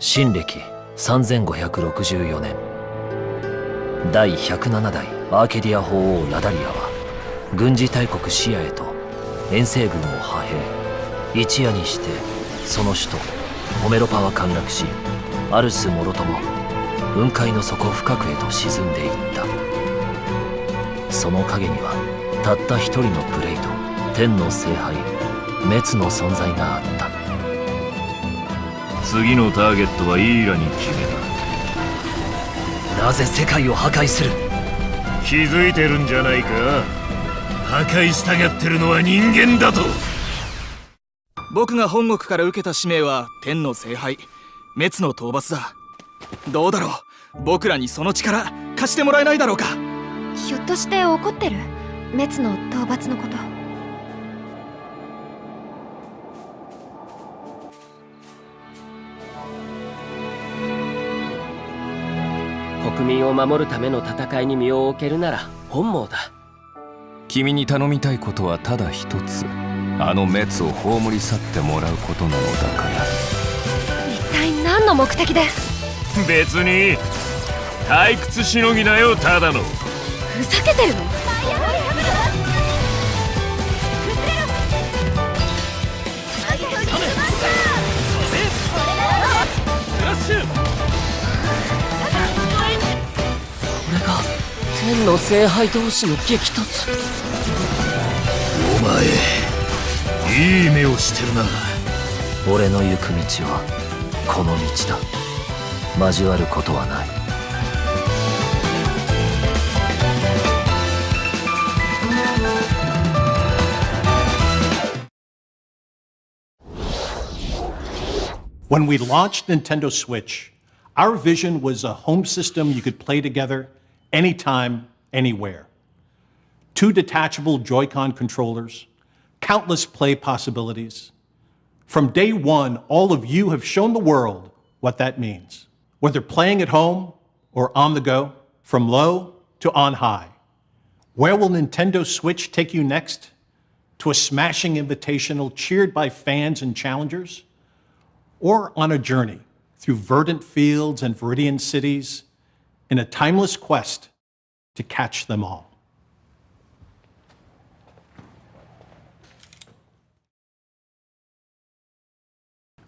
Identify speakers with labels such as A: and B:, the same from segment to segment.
A: 新暦3564年、第107代アーケディア法王ラダリアは軍事大国シアへと遠征軍を派兵。一夜にしてその首都ホメロパは陥落し、アルスもろとも雲海の底深くへと沈んでいった。その陰にはたった一人のプレイと天の聖杯メツの存在があった。
B: 次のターゲットはイーラに決め
A: た。なぜ世界を破壊する？
B: 気づいてるんじゃないか。破壊したがってるのは人間だと。
C: 僕が本国から受けた使命は天の聖杯滅の討伐だ。どうだろう、僕らにその力貸してもらえないだろうか。
D: ひょっとして怒ってる？滅の討伐のこと。
E: 国民を守るための戦いに身を置けるなら本望だ。
F: 君に頼みたいことはただ一つ。あの滅を葬り去ってもらうことなのだから。
D: 一体何の目的で？
B: 別に退屈しのぎだよ、ただの。
D: ふざけてるの？
E: これが天の聖杯同士の激突。
B: お前いい目をしてるな。
A: 俺の行く道はこの道だ。交わることはない。
G: When we launched Nintendo Switch, our vision was a home system you could play together anytime, anywhere. 2 detachable Joy-Con controllers, countless play possibilities. From day one, all of you have shown the world what that means. Whether playing at home or on the go, from low to on high. Where will Nintendo Switch take you next? To a smashing invitational cheered by fans and challengers? Or on a journey through verdant fields and viridian cities in a timeless quest to catch them all?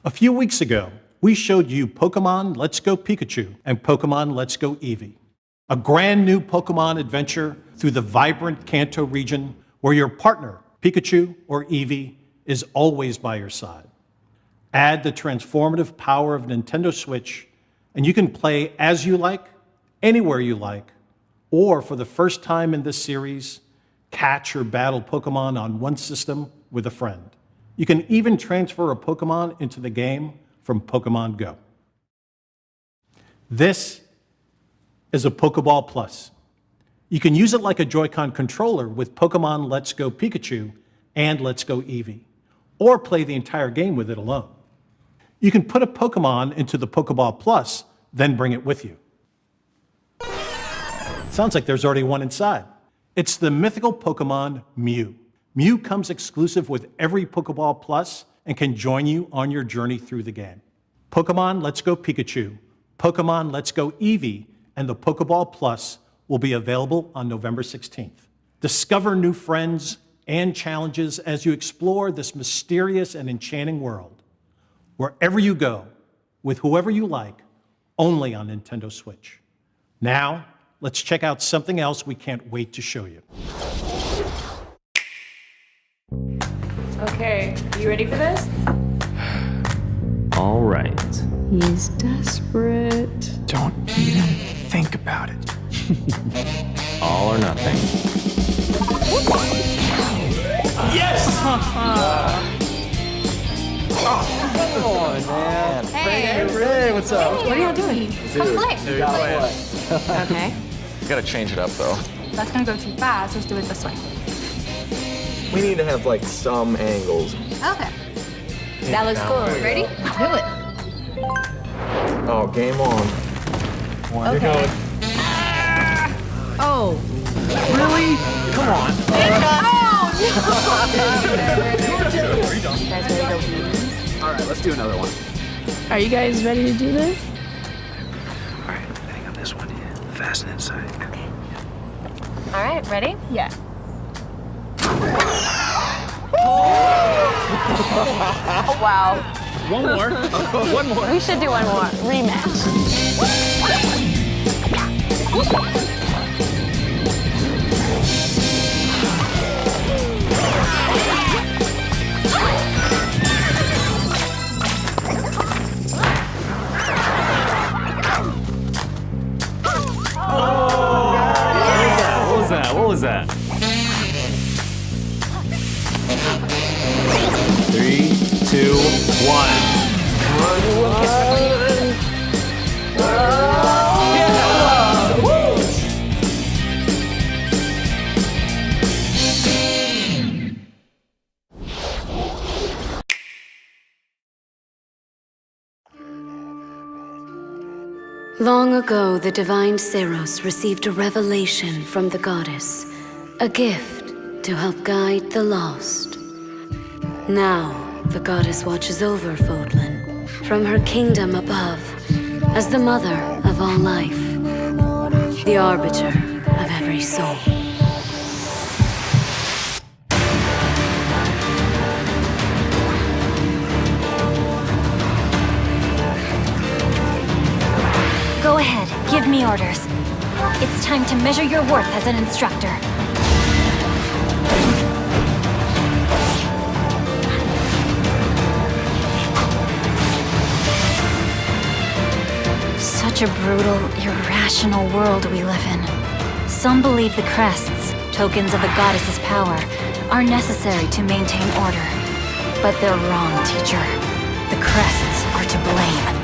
G: A few weeks ago, we showed you Pokemon Let's Go Pikachu and Pokemon Let's Go Eevee, a brand new Pokemon adventure through the vibrant Kanto region where your partner, Pikachu or Eevee, is always by your side. Add the transformative power of Nintendo Switch, and you can play as you like, anywhere you like, or for the first time in this series, catch or battle Pokemon on one system with a friend. You can even transfer a Pokemon into the game from Pokemon Go. This is a Pokeball Plus. You can use it like a Joy-Con controller with Pokemon Let's Go Pikachu and Let's Go Eevee, or play the entire game with it alone. You can put a Pokemon into the Pokeball Plus, then bring it with you. Sounds like there's already one inside. It's the mythical Pokemon Mew. Mew comes exclusive with every Pokeball Plus and can join you on your journey through the game. Pokemon Let's Go Pikachu, Pokemon Let's Go Eevee, and the Pokeball Plus will be available on November 16th. Discover new friends and challenges as you explore this mysterious and enchanting world. Wherever you go, with whoever you like, only on Nintendo Switch. Now, let's check out something else we can't wait to show you.
H: Okay, you ready for this?
A: All right.
H: He's desperate.
C: Don't even think about it.
F: All or nothing.
D: Hey,
C: Ray, what's up?
D: what are y'all doing? Come play.
H: Okay,
I: We gotta change it up though.
D: That's gonna go too fast. Let's do it this way.
I: We need to have like some angles.
D: Okay. That looks cool. Ready? Do it.
I: Oh, game on.
D: Okay.
H: Oh.
C: Really? Come on.
D: You guys ready to go?
C: All right, let's do another one.
H: Are you guys ready to do this?
C: All right, I think on this one, fasten inside.
D: All right, ready?
H: Yeah.
D: Oh, wow.
C: One more. One more.
D: We should do one more. Rematch.
A: What was that? 3, 2, 1.
J: Long ago, the divine Seros received a revelation from the goddess, a gift to help guide the lost. Now, the goddess watches over Fodlan from her kingdom above as the mother of all life, the arbiter of every soul.
D: Go ahead. Give me orders. It's time to measure your worth as an instructor. Such a brutal, irrational world we live in. Some believe the crests, tokens of the goddess's power, are necessary to maintain order. But they're wrong, teacher. The crests are to blame.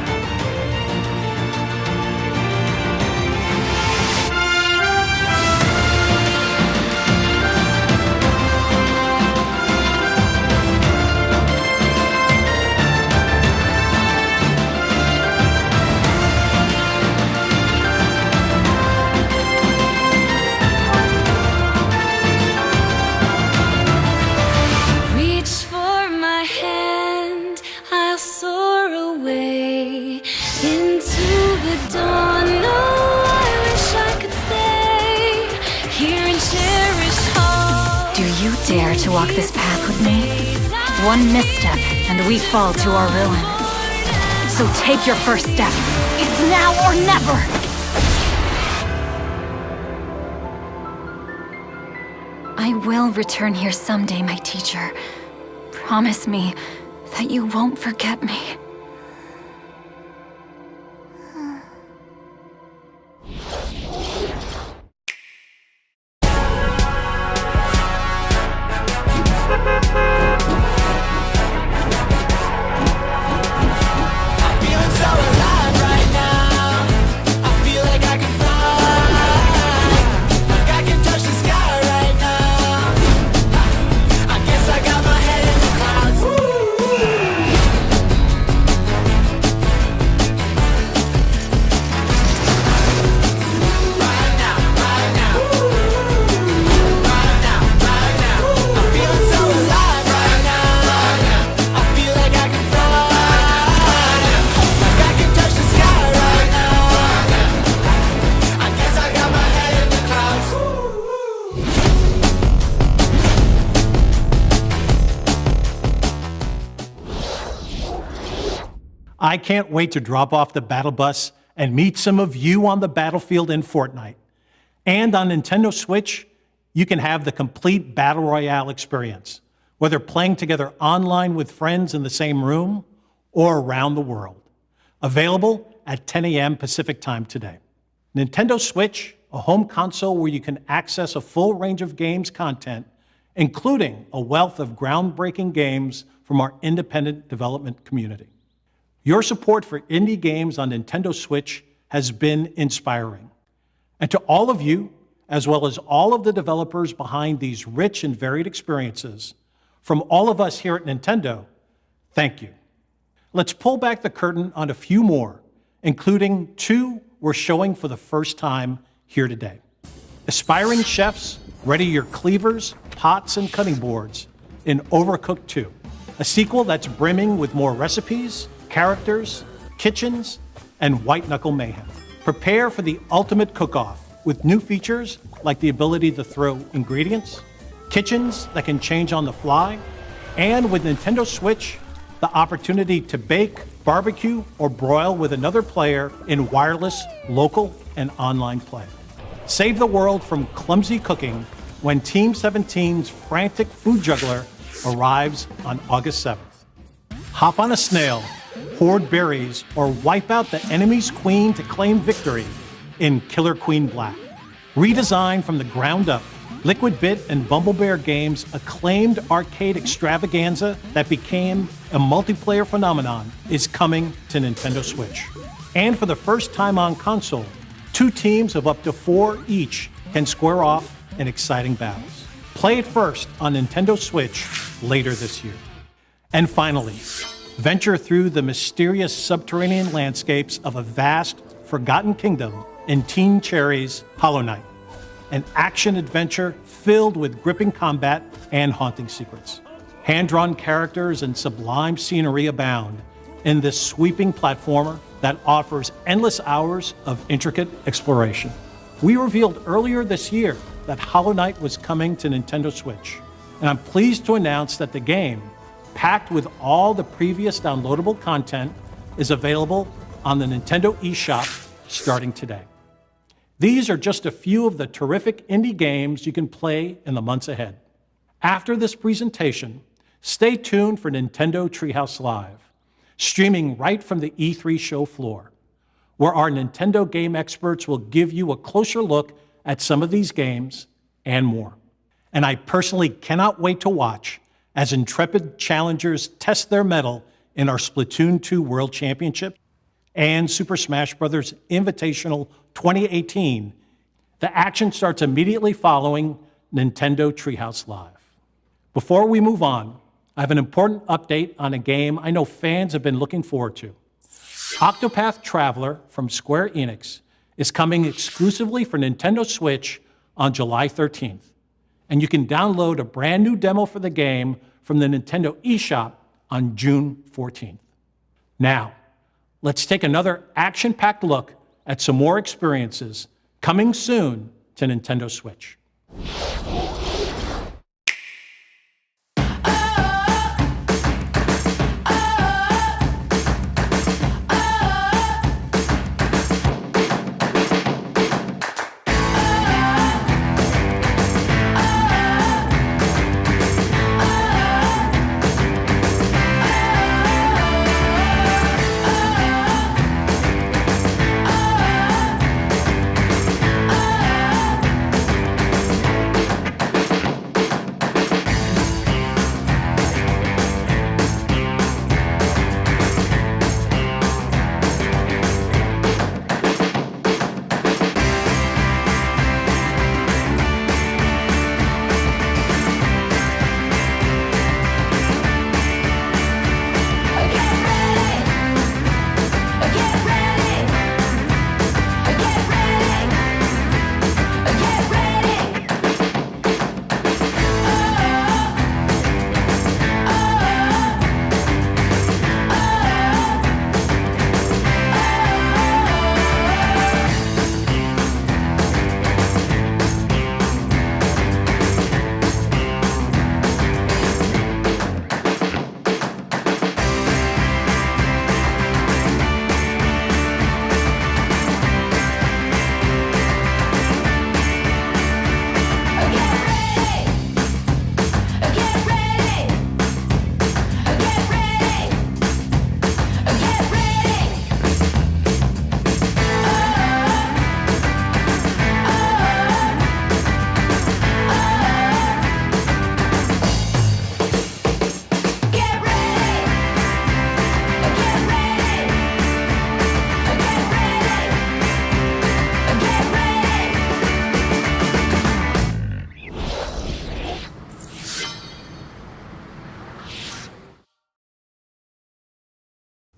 D: Dare to walk this path with me? One misstep, and we fall to our ruin. So take your first step. It's now or never! I will return here someday, my teacher. Promise me that you won't forget me.
G: I can't wait to drop off the battle bus and meet some of you on the battlefield in Fortnite. And on Nintendo Switch, you can have the complete Battle Royale experience, whether playing together online with friends in the same room or around the world. Available at 10 a.m. Pacific Time today. Nintendo Switch, a home console where you can access a full range of games content, including a wealth of groundbreaking games from our independent development community. Your support for indie games on Nintendo Switch has been inspiring. And to all of you, as well as all of the developers behind these rich and varied experiences, from all of us here at Nintendo, thank you. Let's pull back the curtain on a few more, including 2 we're showing for the first time here today. Aspiring chefs, ready your cleavers, pots, and cutting boards in Overcooked 2, a sequel that's brimming with more recipes, characters, kitchens, and white-knuckle mayhem. Prepare for the ultimate cook-off with new features like the ability to throw ingredients, kitchens that can change on the fly, and with Nintendo Switch, the opportunity to bake, barbecue, or broil with another player in wireless, local, and online play. Save the world from clumsy cooking when Team 17's frantic food juggler arrives on August 7th. Hop on a snail, hoard berries, or wipe out the enemy's queen to claim victory in Killer Queen Black. Redesigned from the ground up, Liquid Bit and Bumble Bear Games' acclaimed arcade extravaganza that became a multiplayer phenomenon is coming to Nintendo Switch. And for the first time on console, 2 teams of up to 4 each can square off in exciting battles. Play it first on Nintendo Switch later this year. And finally, venture through the mysterious subterranean landscapes of a vast, forgotten kingdom in Teen Cherry's Hollow Knight, an action-adventure filled with gripping combat and haunting secrets. Hand-drawn characters and sublime scenery abound in this sweeping platformer that offers endless hours of intricate exploration. We revealed earlier this year that Hollow Knight was coming to Nintendo Switch, and I'm pleased to announce that the game, packed with all the previous downloadable content, is available on the Nintendo eShop starting today. These are just a few of the terrific indie games you can play in the months ahead. After this presentation, stay tuned for Nintendo Treehouse Live, streaming right from the E3 show floor, where our Nintendo game experts will give you a closer look at some of these games and more. And I personally cannot wait to watch as intrepid challengers test their mettle in our Splatoon 2 World Championship and Super Smash Bros. Invitational 2018. The action starts immediately following Nintendo Treehouse Live. Before we move on, I have an important update on a game I know fans have been looking forward to. Octopath Traveler from Square Enix is coming exclusively for Nintendo Switch on July 13th, and you can download a brand new demo for the game from the Nintendo eShop on June 14th. Now, let's take another action-packed look at some more experiences coming soon to Nintendo Switch.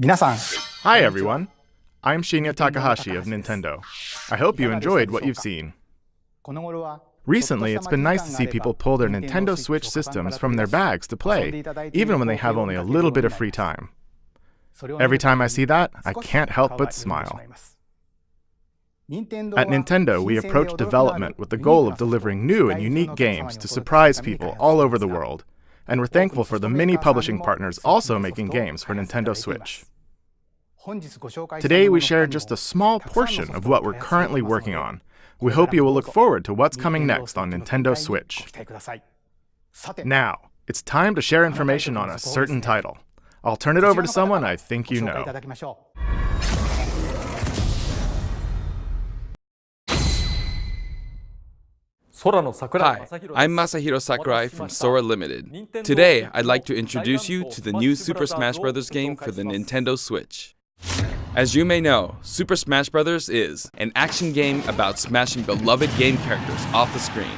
I: Hi everyone, I'm Shinya Takahashi of Nintendo. I hope you enjoyed what you've seen. Recently, it's been nice to see people pull their Nintendo Switch systems from their bags to play, even when they have only a little bit of free time. Every time I see that, I can't help but smile. At Nintendo, we approach development with the goal of delivering new and unique games to surprise people all over the world, and we're thankful for the many publishing partners also making games for Nintendo Switch. Today, we share just a small portion of what we're currently working on. We hope you will look forward to what's coming next on Nintendo Switch. Now, it's time to share information on a certain title. I'll turn it over to someone I think you know.
K: Hi, I'm Masahiro Sakurai from Sora Limited. Today, I'd like to introduce you to the new Super Smash Bros. Game for the Nintendo Switch. As you may know, Super Smash Bros. Is an action game about smashing beloved game characters off the screen.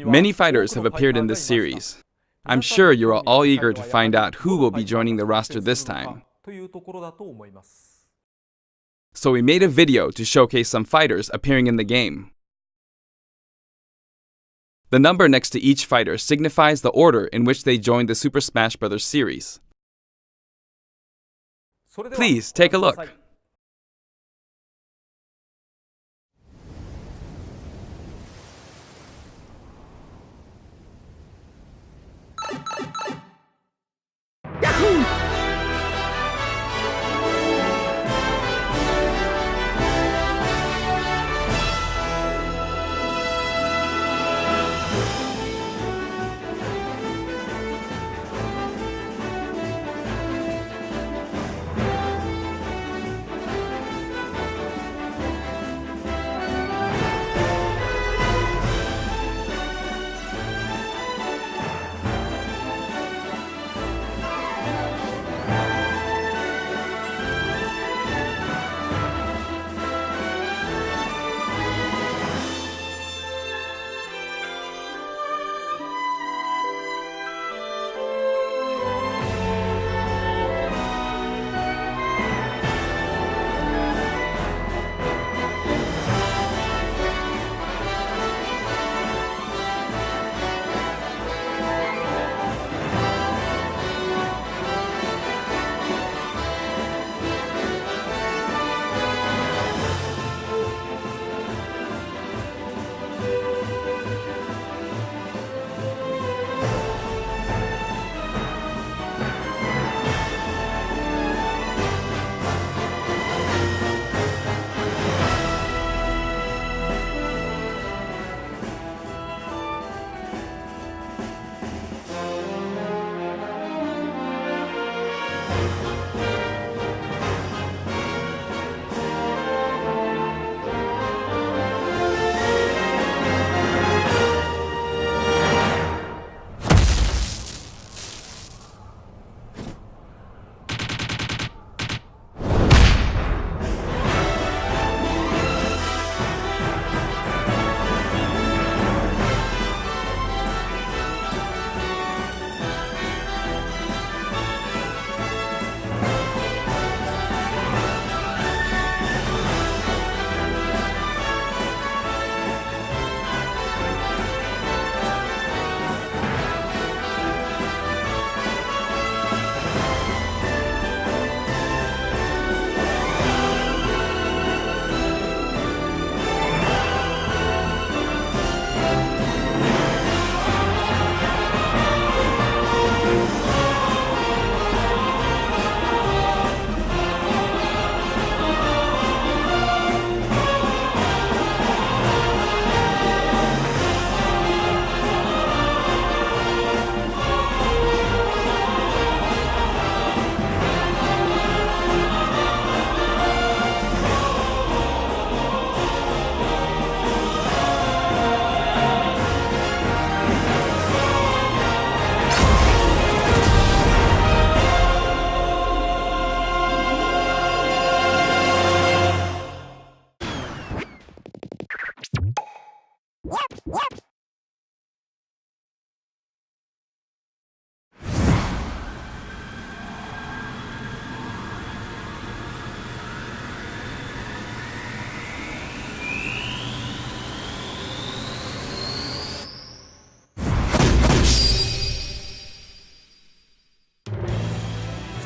K: Many fighters have appeared in this series. I'm sure you're all eager to find out who will be joining the roster this time. So we made a video to showcase some fighters appearing in the game. The number next to each fighter signifies the order in which they joined the Super Smash Bros. Series. Please take a look.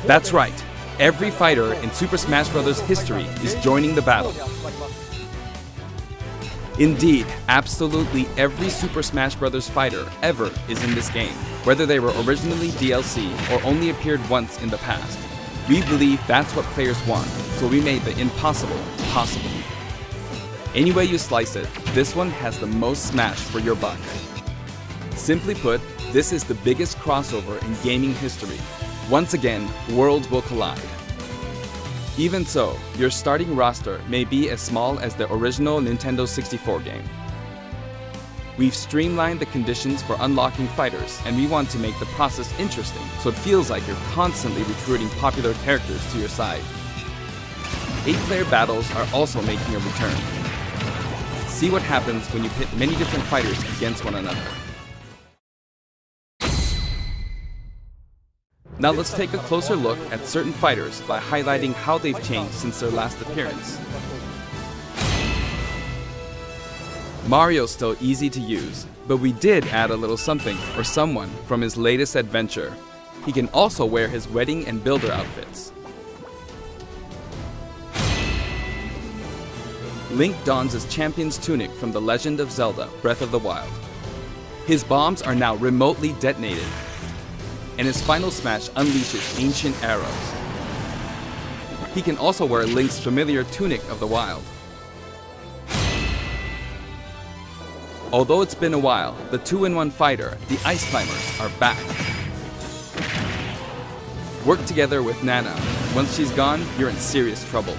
K: That's right. Every fighter in Super Smash Bros. History is joining the battle. Indeed, absolutely every Super Smash Bros. Fighter ever is in this game, whether they were originally DLC or only appeared once in the past. We believe that's what players want, so we made the impossible possible. Any way you slice it, this one has the most Smash for your buck. Simply put, this is the biggest crossover in gaming history. Once again, worlds will collide. Even so, your starting roster may be as small as the original Nintendo 64 game. We've streamlined the conditions for unlocking fighters, and we want to make the process interesting so it feels like you're constantly recruiting popular characters to your side. 8-player battles are also making a return. See what happens when you pit many different fighters against one another. Now let's take a closer look at certain fighters by highlighting how they've changed since their last appearance. Mario's still easy to use, but we did add a little something or someone from his latest adventure. He can also wear his wedding and builder outfits. Link dons his champion's tunic from The Legend of Zelda: Breath of the Wild. His bombs are now remotely detonated, and his final smash unleashes ancient arrows. He can also wear Link's familiar Tunic of the Wild. Although it's been a while, the 2-in-1 fighter, the Ice Climbers, are back. Work together with Nana. Once she's gone, you're in serious trouble.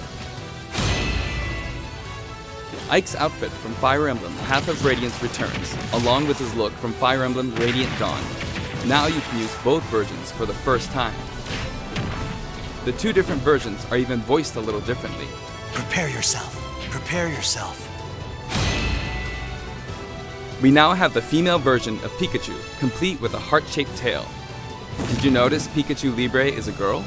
K: Ike's outfit from Fire Emblem Path of Radiance returns, along with his look from Fire Emblem Radiant Dawn. Now you can use both versions for the first time. The two different versions are even voiced a little differently.
L: Prepare yourself. Prepare yourself.
K: We now have the female version of Pikachu, complete with a heart-shaped tail. Did you notice Pikachu Libre is a girl?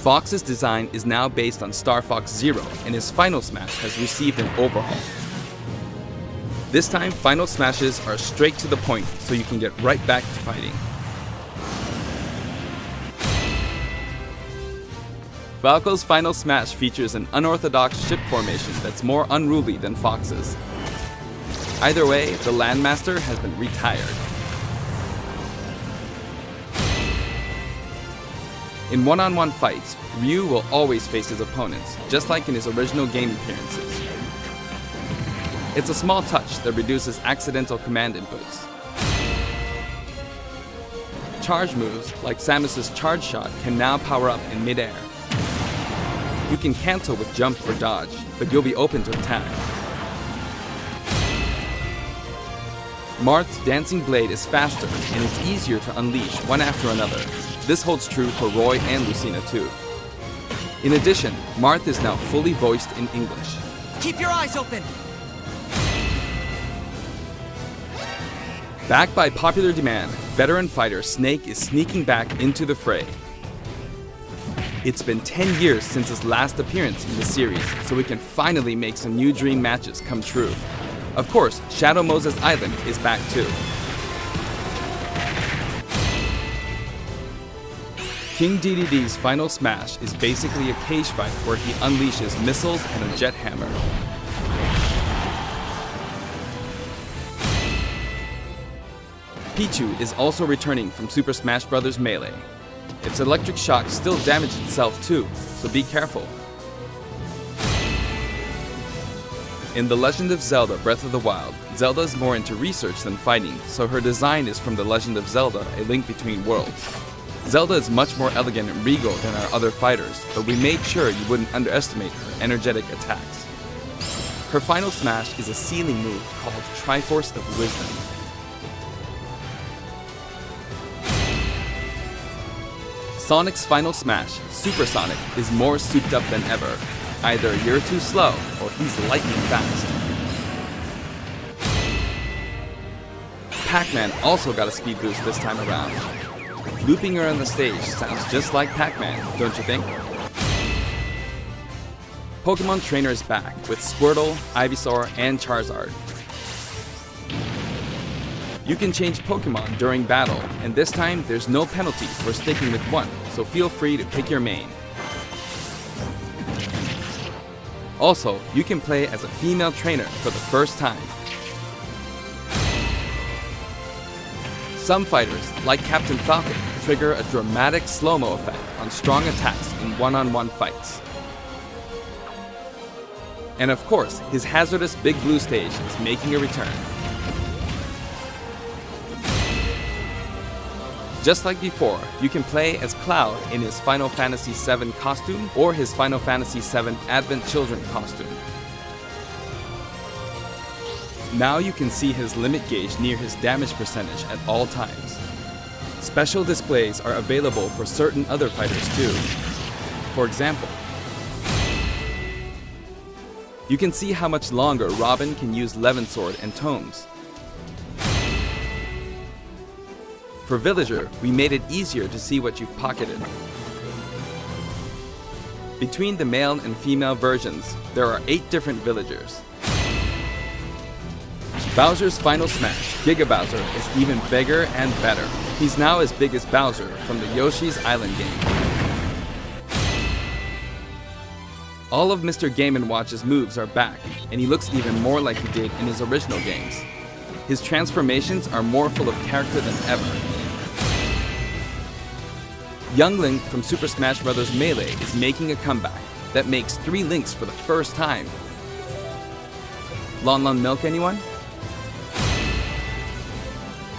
K: Fox's design is now based on Star Fox Zero, and his final smash has received an overhaul. This time, final smashes are straight to the point, so you can get right back to fighting. Falco's final smash features an unorthodox ship formation that's more unruly than Fox's. Either way, the Landmaster has been retired. In one-on-one fights, Ryu will always face his opponents, just like in his original game appearances. It's a small touch that reduces accidental command inputs. Charge moves, like Samus's Charge Shot, can now power up in midair. You can cancel with jump or dodge, but you'll be open to attack. Marth's Dancing Blade is faster, and it's easier to unleash one after another. This holds true for Roy and Lucina too. In addition, Marth is now fully voiced in English.
L: Keep your eyes open!
K: Backed by popular demand, veteran fighter Snake is sneaking back into the fray. It's been 10 years since his last appearance in the series, so we can finally make some new dream matches come true. Of course, Shadow Moses Island is back too. King DDD's final smash is basically a cage fight where he unleashes missiles and a jet hammer. Pichu is also returning from Super Smash Bros. Melee. Its electric shock still damaged itself too, so be careful. In The Legend of Zelda: Breath of the Wild, Zelda is more into research than fighting, so her design is from The Legend of Zelda: A Link Between Worlds. Zelda is much more elegant and regal than our other fighters, but we made sure you wouldn't underestimate her energetic attacks. Her final smash is a ceiling move called Triforce of Wisdom. Sonic's final smash, Super Sonic, is more souped up than ever. Either you're too slow, or he's lightning fast. Pac-Man also got a speed boost this time around. Looping around the stage sounds just like Pac-Man, don't you think? Pokemon Trainer is back with Squirtle, Ivysaur, and Charizard. You can change Pokemon during battle, and this time there's no penalty for sticking with one, so feel free to pick your main. Also, you can play as a female trainer for the first time. Some fighters, like Captain Falcon, trigger a dramatic slow-mo effect on strong attacks in one-on-one fights. And of course, his hazardous Big Blue stage is making a return. Just like before, you can play as Cloud in his Final Fantasy VII costume or his Final Fantasy VII Advent Children costume. Now you can see his limit gauge near his damage percentage at all times. Special displays are available for certain other fighters too. For example, you can see how much longer Robin can use Levin Sword and Tomes. For Villager, we made it easier to see what you've pocketed. Between the male and female versions, there are 8 different villagers. Bowser's Final Smash, Giga Bowser, is even bigger and better. He's now as big as Bowser from the Yoshi's Island game. All of Mr. Game & Watch's moves are back, and he looks even more like he did in his original games. His transformations are more full of character than ever. Young Link from Super Smash Bros. Melee is making a comeback that makes 3 Links for the first time. Lon Lon Milk, anyone?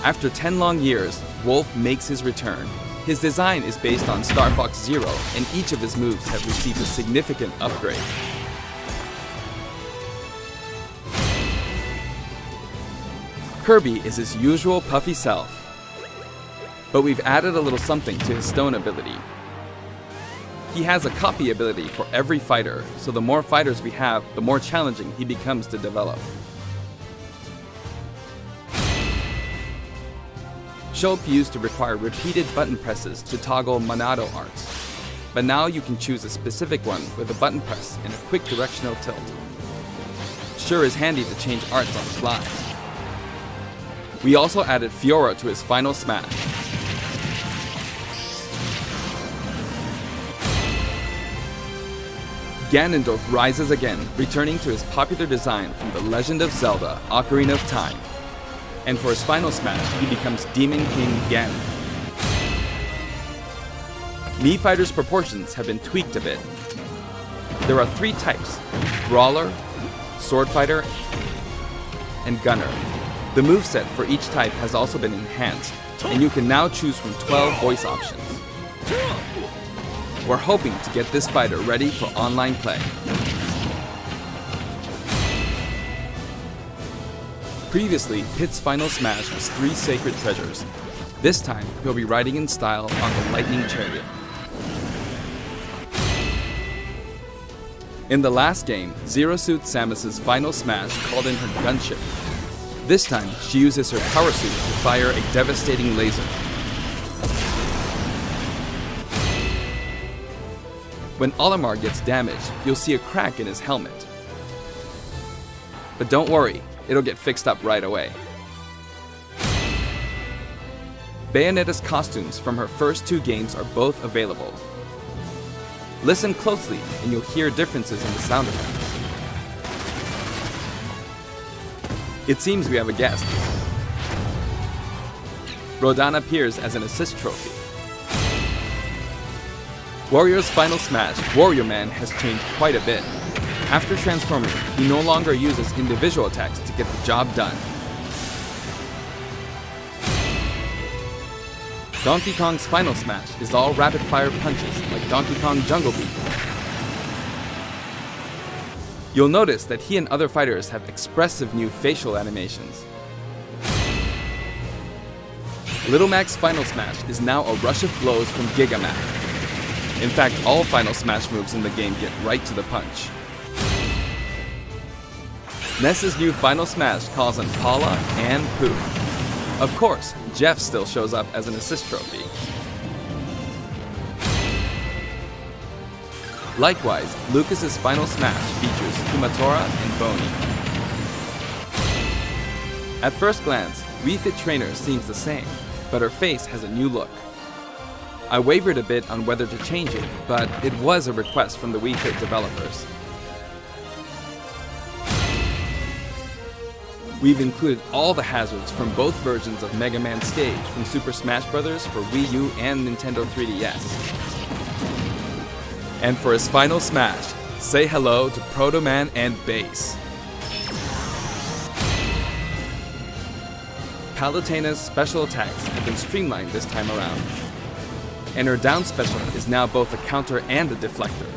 K: After 10 long years, Wolf makes his return. His design is based on Star Fox Zero, and each of his moves have received a significant upgrade. Kirby is his usual puffy self, but we've added a little something to his stone ability. He has a copy ability for every fighter, so the more fighters we have, the more challenging he becomes to develop. Shulk used to require repeated button presses to toggle Monado arts, but now you can choose a specific one with a button press and a quick directional tilt. Sure is handy to change arts on the fly. We also added Fiora to his Final Smash. Ganondorf rises again, returning to his popular design from The Legend of Zelda: Ocarina of Time. And for his Final Smash, he becomes Demon King Ganon. Mii Fighter's proportions have been tweaked a bit. There are 3 types: Brawler, Sword Fighter, and Gunner. The moveset for each type has also been enhanced, and you can now choose from 12 voice options. We're hoping to get this fighter ready for online play. Previously, Pit's Final Smash was 3 sacred treasures. This time, he'll be riding in style on the Lightning Chariot. In the last game, Zero Suit Samus's Final Smash called in her gunship. This time, she uses her power suit to fire a devastating laser. When Olimar gets damaged, you'll see a crack in his helmet. But don't worry, it'll get fixed up right away. Bayonetta's costumes from her first 2 games are both available. Listen closely and you'll hear differences in the sound effects. It seems we have a guest. Rodan appears as an assist trophy. Warrior's Final Smash, Warrior Man has changed quite a bit. After transforming, he no longer uses individual attacks to get the job done. Donkey Kong's Final Smash is all rapid-fire punches like Donkey Kong Jungle Beat. You'll notice that he and other fighters have expressive new facial animations. Little Mac's Final Smash is now a rush of blows from Giga Mac. In fact, all Final Smash moves in the game get right to the punch. Ness's new Final Smash calls on Paula and Pooh. Of course, Jeff still shows up as an assist trophy. Likewise, Lucas's Final Smash features Kumatora and Boney. At first glance, Wii Fit Trainer seems the same, but her face has a new look. I wavered a bit on whether to change it, but it was a request from the Wii Fit developers. We've included all the hazards from both versions of Mega Man Stage from Super Smash Bros. For Wii U and Nintendo 3DS. And for his final smash, say hello to Proto Man and Bass. Palutena's special attacks have been streamlined this time around. And her down special is now both a counter and a deflector.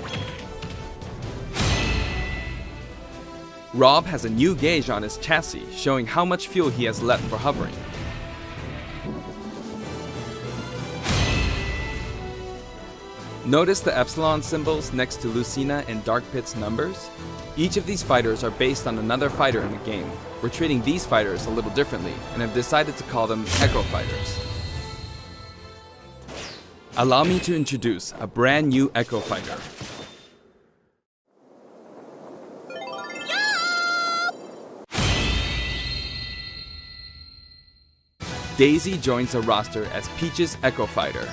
K: Rob has a new gauge on his chassis, showing how much fuel he has left for hovering. Notice the epsilon symbols next to Lucina and Dark Pit's numbers? Each of these fighters are based on another fighter in the game. We're treating these fighters a little differently and have decided to call them Echo Fighters. Allow me to introduce a brand new Echo Fighter. Daisy joins the roster as Peach's Echo Fighter.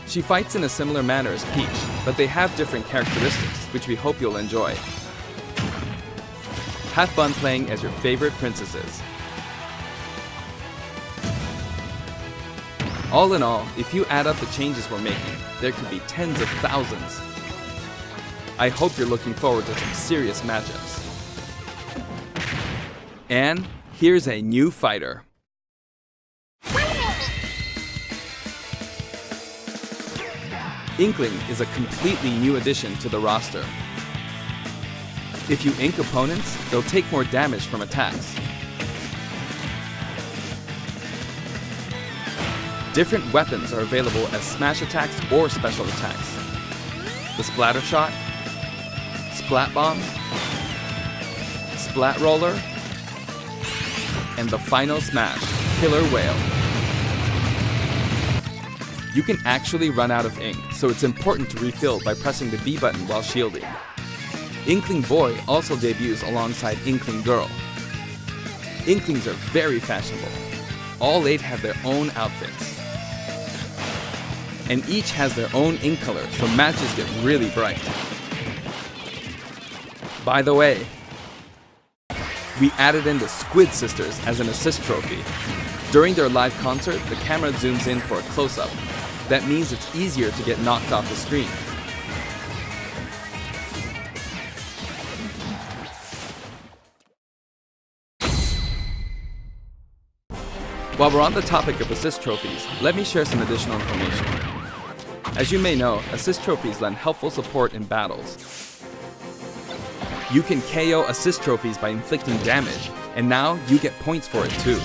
K: She fights in a similar manner as Peach, but they have different characteristics, which we hope you'll enjoy. Have fun playing as your favorite princesses. All in all, if you add up the changes we're making, there could be tens of thousands. I hope you're looking forward to some serious matchups. And here's a new fighter. Inkling is a completely new addition to the roster. If you ink opponents, they'll take more damage from attacks. Different weapons are available as smash attacks or special attacks. The Splatter Shot, Splat Bomb, Splat Roller, and the final smash, Killer Whale. You can actually run out of ink, so it's important to refill by pressing the B button while shielding. Inkling Boy also debuts alongside Inkling Girl. Inklings are very fashionable. All 8 have their own outfits. And each has their own ink color, so matches get really bright. By the way, we added in the Squid Sisters as an assist trophy. During their live concert, the camera zooms in for a close-up. That means it's easier to get knocked off the screen. While we're on the topic of assist trophies, let me share some additional information. As you may know, assist trophies lend helpful support in battles. You can KO assist trophies by inflicting damage, and now you get points for it too.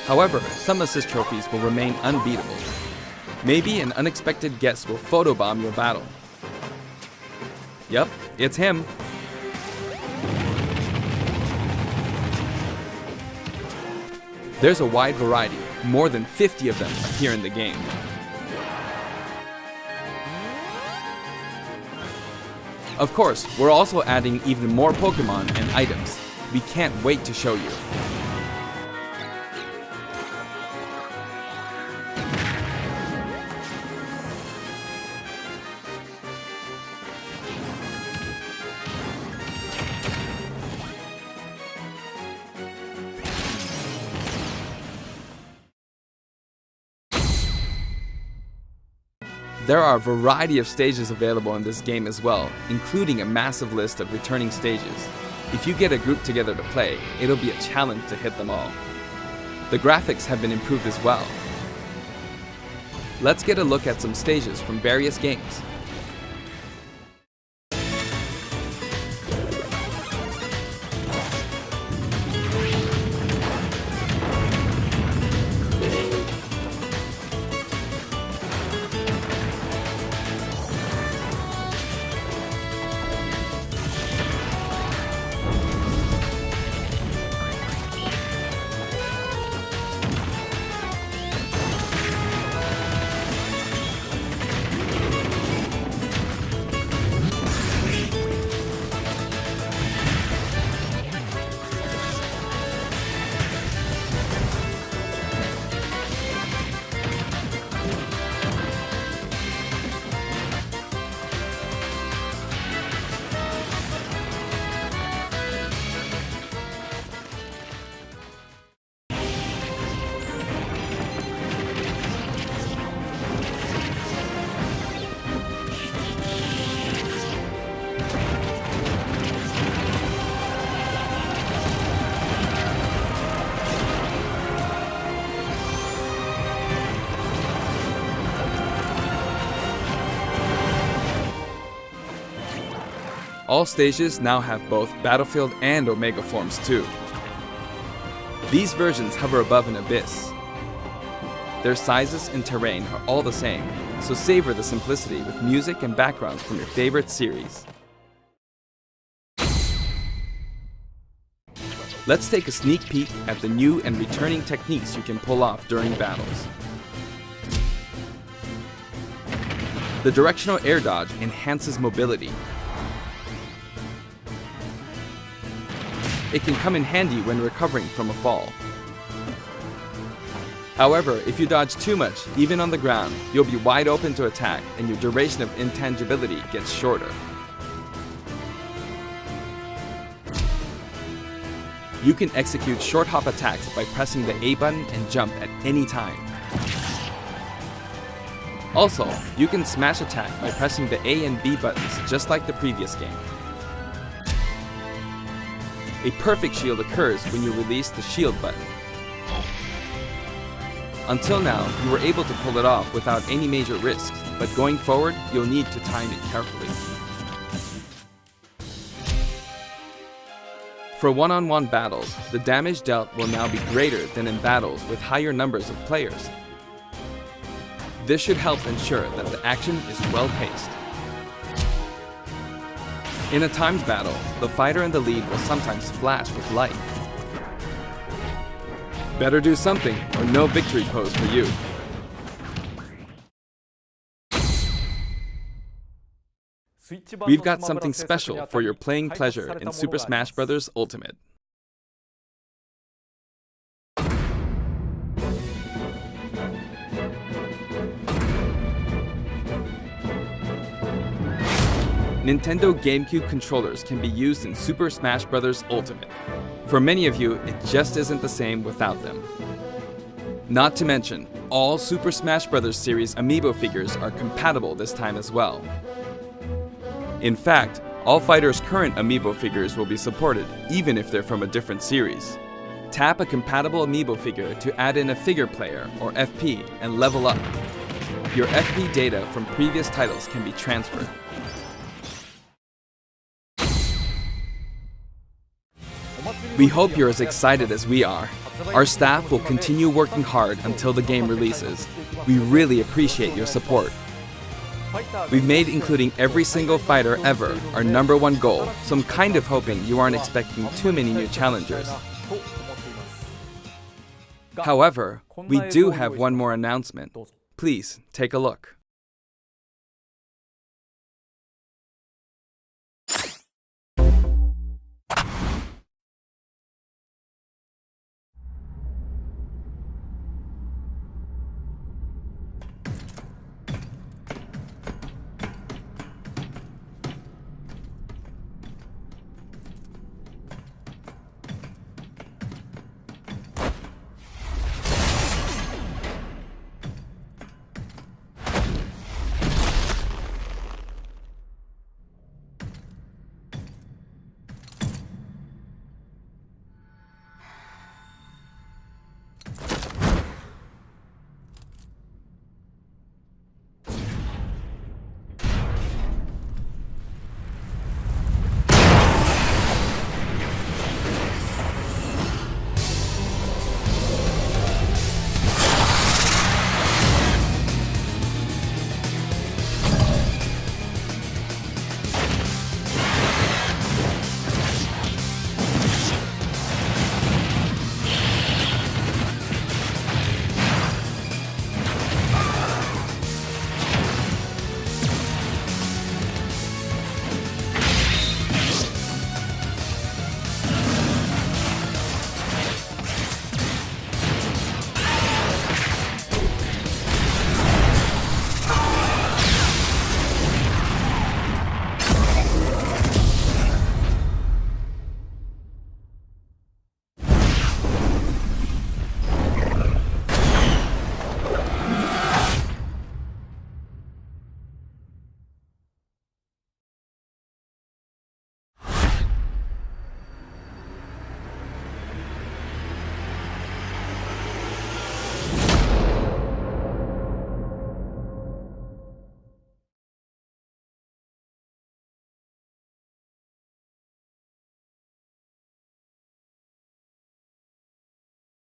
K: However, some assist trophies will remain unbeatable. Maybe an unexpected guest will photobomb your battle. Yep, it's him. There's a wide variety, more than 50 of them appear in the game. Of course, we're also adding even more Pokemon and items. We can't wait to show you. There are a variety of stages available in this game as well, including a massive list of returning stages. If you get a group together to play, it'll be a challenge to hit them all. The graphics have been improved as well. Let's get a look at some stages from various games. All stages now have both Battlefield and Omega forms too. These versions hover above an abyss. Their sizes and terrain are all the same, so savor the simplicity with music and backgrounds from your favorite series. Let's take a sneak peek at the new and returning techniques you can pull off during battles. The directional air dodge enhances mobility. It can come in handy when recovering from a fall. However, if you dodge too much, even on the ground, you'll be wide open to attack and your duration of intangibility gets shorter. You can execute short hop attacks by pressing the A button and jump at any time. Also, you can smash attack by pressing the A and B buttons just like the previous game. A perfect shield occurs when you release the shield button. Until now, you were able to pull it off without any major risks, but going forward, you'll need to time it carefully. For one-on-one battles, the damage dealt will now be greater than in battles with higher numbers of players. This should help ensure that the action is well-paced. In a timed battle, the fighter in the lead will sometimes flash with light. Better do something, or no victory pose for you. We've got something special for your playing pleasure in Super Smash Bros. Ultimate. Nintendo GameCube controllers can be used in Super Smash Bros. Ultimate. For many of you, it just isn't the same without them. Not to mention, all Super Smash Bros. Series amiibo figures are compatible this time as well. In fact, all fighters' current amiibo figures will be supported, even if they're from a different series. Tap a compatible amiibo figure to add in a figure player, or FP, and level up. Your FP data from previous titles can be transferred. We hope you're as excited as we are. Our staff will continue working hard until the game releases. We really appreciate your support. We've made including every single fighter ever our #1 goal, so I'm kind of hoping you aren't expecting too many new challengers. However, we do have one more announcement. Please take a look.